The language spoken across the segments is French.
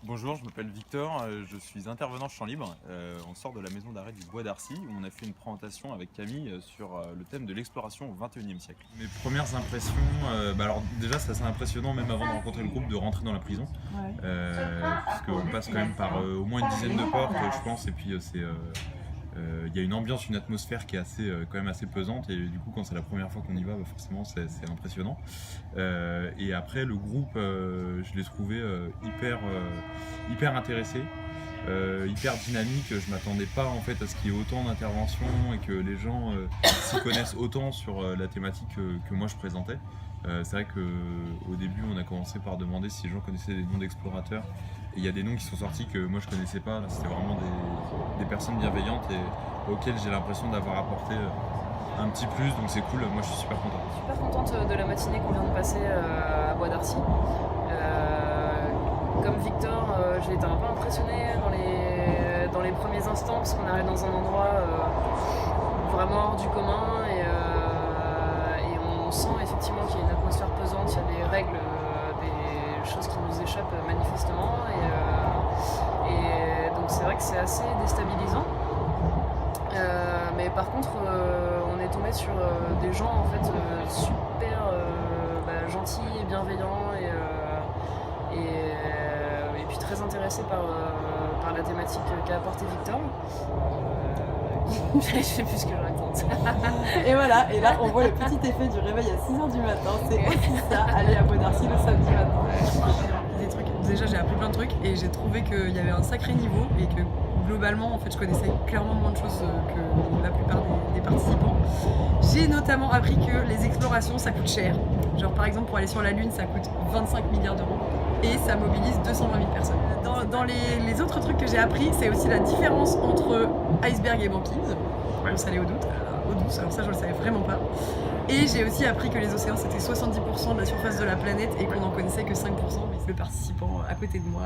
Bonjour, je m'appelle Victor, je suis intervenant champ libre. On sort de la maison d'arrêt du Bois d'Arcy où on a fait une présentation avec Camille sur le thème de l'exploration au XXIe siècle. Mes premières impressions, alors déjà c'est assez impressionnant même avant de rencontrer le groupe de rentrer dans la prison. Parce qu'on passe quand même par au moins une dizaine de portes je pense et puis il y a une ambiance, une atmosphère qui est quand même assez pesante et du coup quand c'est la première fois qu'on y va, forcément c'est impressionnant. Et après le groupe, je l'ai trouvé hyper intéressé, hyper dynamique. Je m'attendais pas en fait à ce qu'il y ait autant d'interventions et que les gens s'y connaissent autant sur la thématique que moi je présentais. C'est vrai qu'au début on a commencé par demander si les gens connaissaient des noms d'explorateurs. Et il y a des noms qui sont sortis que moi je connaissais pas. C'était vraiment des personnes bienveillantes et auxquelles j'ai l'impression d'avoir apporté un petit plus, donc c'est cool, moi je suis super content. Super contente de la matinée qu'on vient de passer à Bois d'Arcy. Comme Victor, j'ai été un peu impressionnée dans les premiers instants parce qu'on arrive dans un endroit vraiment hors du commun et on sent effectivement qu'il y a une atmosphère pesante, il y a des règles, des choses qui nous échappent manifestement et donc c'est vrai que c'est assez déstabilisant. Mais par contre, on est tombé sur des gens en fait super gentils et bienveillants et puis très intéressés par la thématique qu'a apporté Victor. Je sais plus ce que je raconte. Et voilà, et là on voit le petit effet du réveil à 6h du matin, c'est aussi ça, aller à Bois d'Arcy le samedi matin. Des trucs. Déjà j'ai appris plein de trucs et j'ai trouvé qu'il y avait un sacré niveau et que globalement en fait je connaissais clairement moins de choses que la plupart des participants. J'ai notamment appris que les explorations ça coûte cher. Genre par exemple pour aller sur la Lune ça coûte 25 milliards d'euros et ça mobilise 220 000 personnes. Dans les autres trucs que j'ai appris, c'est aussi la différence entre iceberg et banquise. On salait eau douce, alors ça je le savais vraiment pas. Et j'ai aussi appris que les océans c'était 70% de la surface de la planète et qu'on n'en connaissait que 5%. Mais le participant à côté de moi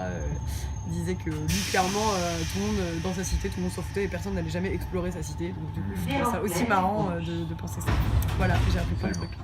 disait que lui clairement tout le monde dans sa cité, tout le monde s'en foutait et personne n'allait jamais explorer sa cité. Donc du coup je trouve ça aussi marrant de penser ça. Voilà, j'ai appris plein de trucs.